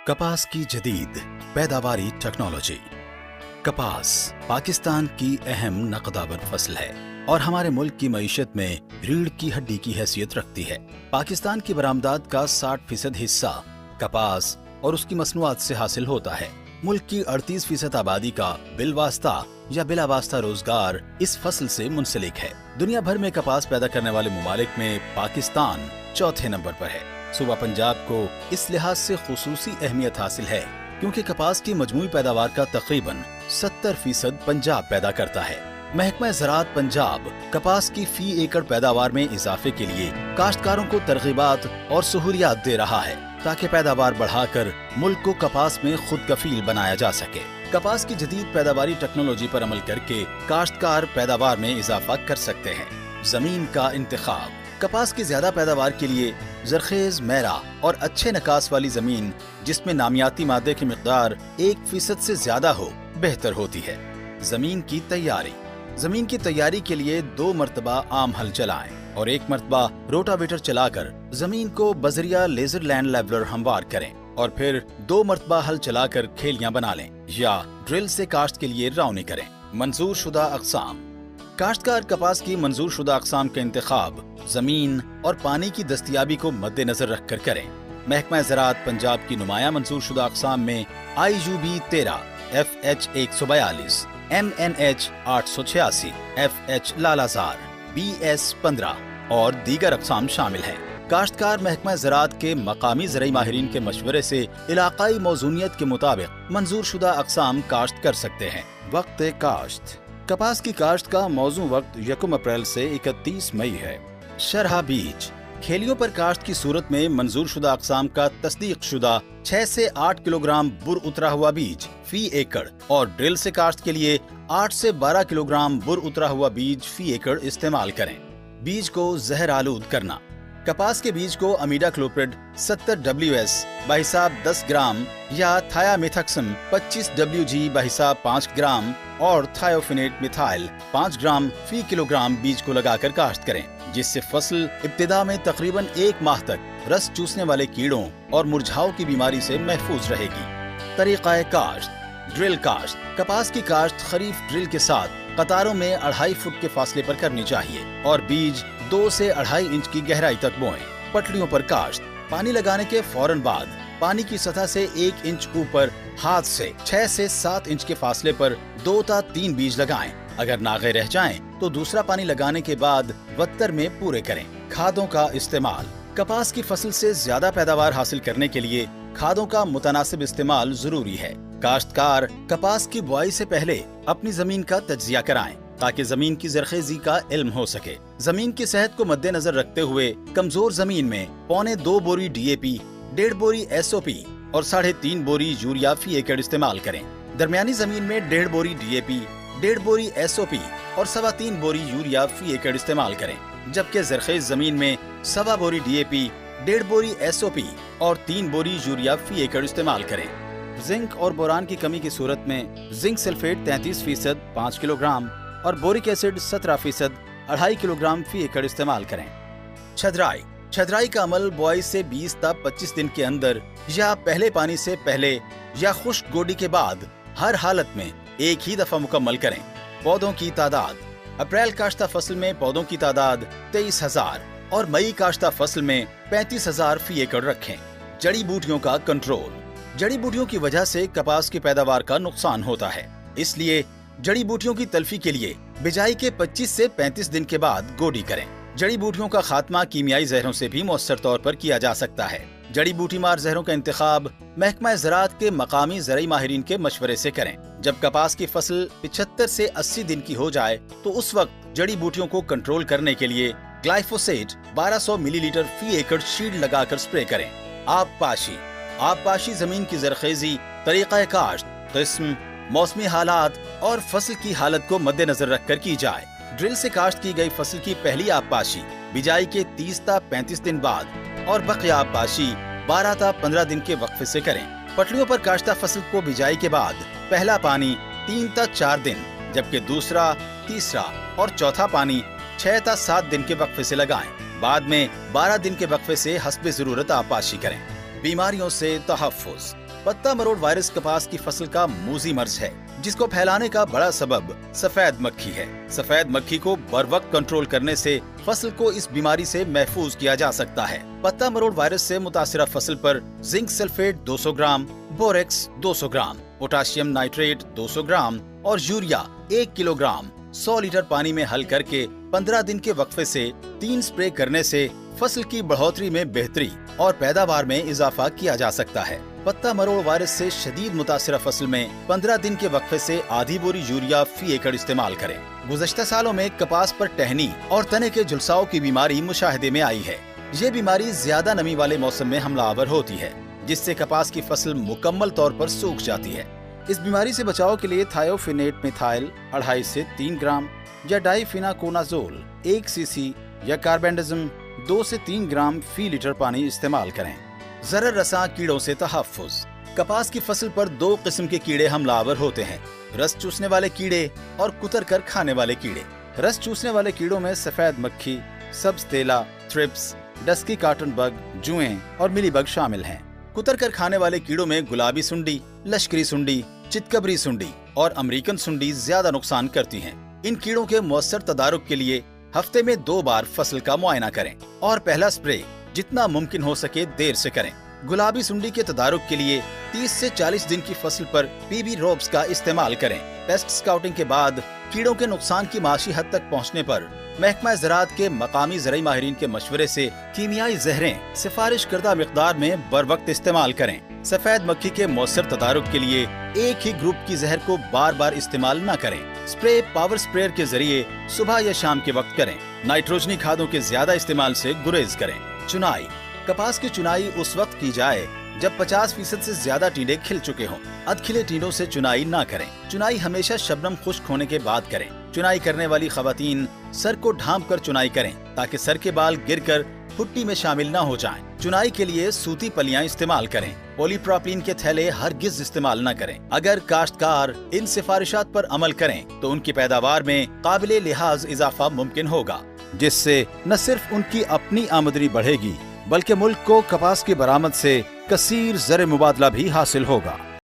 कपास की जदीद पैदावारी टेक्नोलॉजी। कपास पाकिस्तान की अहम नकदावर फसल है और हमारे मुल्क की मईशत में रीढ़ की हड्डी की हैसियत रखती है। पाकिस्तान की बरामदात का 60% हिस्सा कपास और उसकी मसनूआत से हासिल होता है। मुल्क की 38% आबादी का बिलवास्ता या बिलावास्ता रोजगार इस फसल से मुंसलिक है। दुनिया भर में कपास पैदा करने वाले ममालिक में पाकिस्तान चौथे नंबर पर है। सूबा पंजाब को इस लिहाज से खुसूसी अहमियत हासिल है क्योंकि कपास की मजमूई पैदावार का तकरीबन 70% पंजाब पैदा करता है। महकमा ज़राअत पंजाब कपास की फी एकड़ पैदावार में इजाफे के लिए काश्तकारों को तरगीबात और सहूलियात दे रहा है ताकि पैदावार बढ़ाकर मुल्क को कपास में खुद कफील बनाया जा सके। कपास की जदीद पैदावारी टेक्नोलॉजी पर अमल करके काश्तकार पैदावार में इजाफा कर सकते हैं। जमीन का इंतखाब। कपास की ज्यादा पैदावार के लिए जरखेज, मैरा और अच्छे नकास वाली जमीन जिसमें नामियाती मादे की मिकदार 1% से ज्यादा हो बेहतर होती है। जमीन की तैयारी। जमीन की तैयारी के लिए 2 मरतबा आम हल चलाएं और 1 मरतबा रोटावेटर चलाकर जमीन को बजरिया लेजर लैंड लेवलर हमवार करें और फिर 2 मरतबा हल चलाकर खेलियां बना लें या ड्रिल से काश्त के लिए राउनी करें। मंजूर शुदा अक़साम। काश्तकार कपास की मंजूर शुदा अक़साम का इंतखाब जमीन और पानी की दस्तयाबी को मद्देनजर रखकर करें। महकमा ज़राअत पंजाब की नुमाया मंजूर शुदा अक़साम में IUB 13, FH 142, MNH 886, FH Lalazar, BS 15 और दीगर अक़साम शामिल हैं। काश्तकार महकमा ज़राअत के मकामी ज़राई माहिरीन के मशवरे से इलाकाई मौजूनियत के मुताबिक मंजूर शुदा अक़साम काश्त कर सकते हैं। वक्त काश्त। कपास की काश्त का मौजू वक्त 1 अप्रैल से 31 मई है। शरहा बीज। खेलियों पर काश्त की सूरत में मंजूर शुदा अक़साम का तस्दीक शुदा 6 से 8 किलोग्राम बुर उतरा हुआ बीज फी एकड़ और ड्रिल से काश्त के लिए 8 से 12 किलोग्राम बुर उतरा हुआ बीज फी एकड़ इस्तेमाल करें। बीज को जहर आलूद करना। कपास के बीज को अमीडा क्लोप्रिड 70 WS बहिसाब 10 ग्राम या थायामिथक्सम 25 WG बहिसाब 5 ग्राम और थायोफिनेट मिथाइल 5 ग्राम फी किलोग्राम बीज को लगाकर काश्त करें, जिससे फसल इब्तिदा में तकरीबन 1 माह तक रस चूसने वाले कीड़ों और मुरझाओं की बीमारी से महफूज रहेगी। तरीक़ाए काश्त। ड्रिल काश्त। कपास की काश्त खरीफ ड्रिल के साथ कतारों में 2.5 फुट के फासले पर करनी चाहिए और बीज 2 से 2.5 इंच की गहराई तक बोएं। पटलियों पर काश्त। पानी लगाने के फौरन बाद पानी की सतह से 1 इंच ऊपर हाथ से 6 से 7 इंच के फासले पर 2 या 3 बीज लगाएं। अगर नागे रह जाएं तो दूसरा पानी लगाने के बाद वत्तर में पूरे करें। खादों का इस्तेमाल। कपास की फसल से ज्यादा पैदावार हासिल करने के लिए खादों का मुतनासिब इस्तेमाल जरूरी है। काश्तकार कपास की बुआई से पहले अपनी जमीन का तज्जिया कराएं ताकि जमीन की जरखेजी का इल्म हो सके। जमीन की सेहत को मद्देनजर रखते हुए कमजोर जमीन में 1.25 बोरी DAP, 1.5 बोरी SOP और 3.5 बोरी यूरिया फी एकड़ इस्तेमाल करें। दरमियानी जमीन में 1.5 बोरी DAP, 1.5 बोरी SOP और 3.25 बोरी यूरिया फी एकड़ इस्तेमाल करें, जबकि जरखेज जमीन में 1.25 बोरी DAP, 1.5 बोरी SOP और 3 बोरी यूरिया फी एकड़ इस्तेमाल करें। जिंक और बोरान की कमी की सूरत में जिंक सल्फेट 33% 5 किलोग्राम और बोरिक एसिड 17% 2.5 किलोग्राम फी एकड़ इस्तेमाल करें। छदराई। छदराई का अमल बुआई से 20 या 25 दिन के अंदर या पहले पानी से पहले या खुश्क गोडी के बाद हर हालत में एक ही दफा मुकम्मल करें। पौधों की तादाद। अप्रैल काश्ता फसल में पौधों की तादाद 23,000 और मई काश्ता फसल में 35,000 फी एकड़ रखें। जड़ी बूटियों का कंट्रोल। जड़ी बूटियों की वजह से कपास की पैदावार का नुकसान होता है, इसलिए जड़ी बूटियों की तल्फी के लिए बिजाई के 25 से 35 दिन के बाद गोडी करें। जड़ी बूटियों का खात्मा कीमियाई जहरों से भी मौसर तौर पर किया जा सकता है। जड़ी बूटी मार जहरों का इंतखाब महकमा ज़राअत के मकामी ज़राई माहिरीन के मशवरे से करें। जब कपास की फसल 75 से 80 दिन की हो जाए तो उस वक्त जड़ी बूटियों को कंट्रोल करने के लिए ग्लाइफोसेट 1200 मिलीलीटर फी एकड़ शीड लगाकर स्प्रे करें। आबपाशी। आबपाशी जमीन की जरखेजी, तरीक़ा काश्त, किस्म, मौसमी हालात और फसल की हालत को मद्देनजर रखकर की जाए। ड्रिल से काश्त की गई फसल की पहली आबपाशी बिजाई के 30 या 35 दिन बाद और बकिया आबपाशी 12 या 15 दिन के वक्फे से करें। पटलियों पर काश्ता फसल को बिजाई के बाद पहला पानी 3 या 4 दिन, जबकि दूसरा, तीसरा और चौथा पानी 6 या 7 दिन के वक्फे से लगाएं। बाद में 12 दिन के वक्फे से हस्बे जरूरत आबपाशी करें। बीमारियों से तहफ़्फ़ुज़। पत्ता मरोड़ वायरस कपास की फसल का मूजी मर्ज है, जिसको फैलाने का बड़ा सबब सफेद मक्खी है। सफेद मक्खी को बर वक्त कंट्रोल करने से फसल को इस बीमारी से महफूज किया जा सकता है। पत्ता मरोड़ वायरस से मुतासिरा फसल पर जिंक सल्फेट 200 ग्राम, बोरेक्स 200 ग्राम, पोटाशियम नाइट्रेट 200 ग्राम और यूरिया 1 किलोग्राम 100 लीटर पानी में हल करके 15 दिन के वक्फे से 3 स्प्रे करने से फसल की बढ़ोतरी में बेहतरी और पैदावार में इजाफा किया जा सकता है। पत्ता मरोड़ वायरस से शदीद मुतासिरा फसल में 15 दिन के वक्फे से आधी बोरी यूरिया फी एकड़ इस्तेमाल करें। गुज़श्ता सालों में कपास पर टहनी और तने के झुलसाव की बीमारी मुशाहिदे में आई है। ये बीमारी ज्यादा नमी वाले मौसम में हमलावर होती है, जिससे कपास की फसल मुकम्मल तौर पर सूख जाती है। इस बीमारी से बचाव के लिए थायोफिनेट मिथाइल 2.5 से 3 ग्राम या डाइफिनाकोनाजोल 1 सीसी या कार्बेंडाजिम 2 से 3 ग्राम फी लीटर पानी इस्तेमाल करें। जरर रसा कीड़ों से तहफ्फुज। कपास की फसल पर 2 किस्म के कीड़े हमलावर होते हैं, रस चूसने वाले कीड़े और कुतर कर खाने वाले कीड़े। रस चूसने वाले कीड़ों में सफेद मक्खी, सब्ज तेला, थ्रिप्स, डस्की कॉटन बग, जुएं और मिलीबग शामिल हैं। कुतर कर खाने वाले कीड़ों में गुलाबी सुंडी, लश्करी सुंडी, चितकबरी सुंडी और अमेरिकन सुंडी ज्यादा नुकसान करती हैं। इन कीड़ों के मौसर तदारुक के लिए हफ्ते में 2 बार फसल का मुआयना करें और पहला स्प्रे जितना मुमकिन हो सके देर से करें। गुलाबी सुंडी के तदारुक के लिए 30 से 40 दिन की फसल पर पीबी रोब्स का इस्तेमाल करें। पेस्ट स्काउटिंग के बाद कीड़ों के नुकसान की माशी हद तक पहुंचने पर महकमा ज़राअत के मकामी ज़राई माहिरीन के मशवरे से कीमियाई जहरें सिफारिश करदा मिकदार में बर वक्त इस्तेमाल करें। सफेद मक्खी के मौसर तदारुक के लिए एक ही ग्रुप की जहर को बार बार इस्तेमाल न करें। स्प्रे पावर स्प्रेयर के जरिए सुबह या शाम के वक्त करें। नाइट्रोजनी खादों के ज्यादा इस्तेमाल से गुरेज करें। चुनाई। कपास की चुनाई उस वक्त की जाए जब 50% से ज्यादा टींडे खिल चुके हों। अधखिले टींडों से चुनाई ना करें। चुनाई हमेशा शबनम खुश्क होने के बाद करें। चुनाई करने वाली खवातीन सर को ढांप कर चुनाई करें ताकि सर के बाल गिरकर भुट्टी में शामिल ना हो जाएं। चुनाई के लिए सूती पलियां इस्तेमाल करें। पॉलीप्रोपिलीन के थैले हरगिज इस्तेमाल न करें। अगर काश्तकार इन सिफारिशात पर अमल करें तो उनकी पैदावार में काबिले लिहाज इजाफा मुमकिन होगा, जिससे न सिर्फ उनकी अपनी आमदनी बढ़ेगी बल्कि मुल्क को कपास की बरामद से कसीर ज़र मुबादला भी हासिल होगा।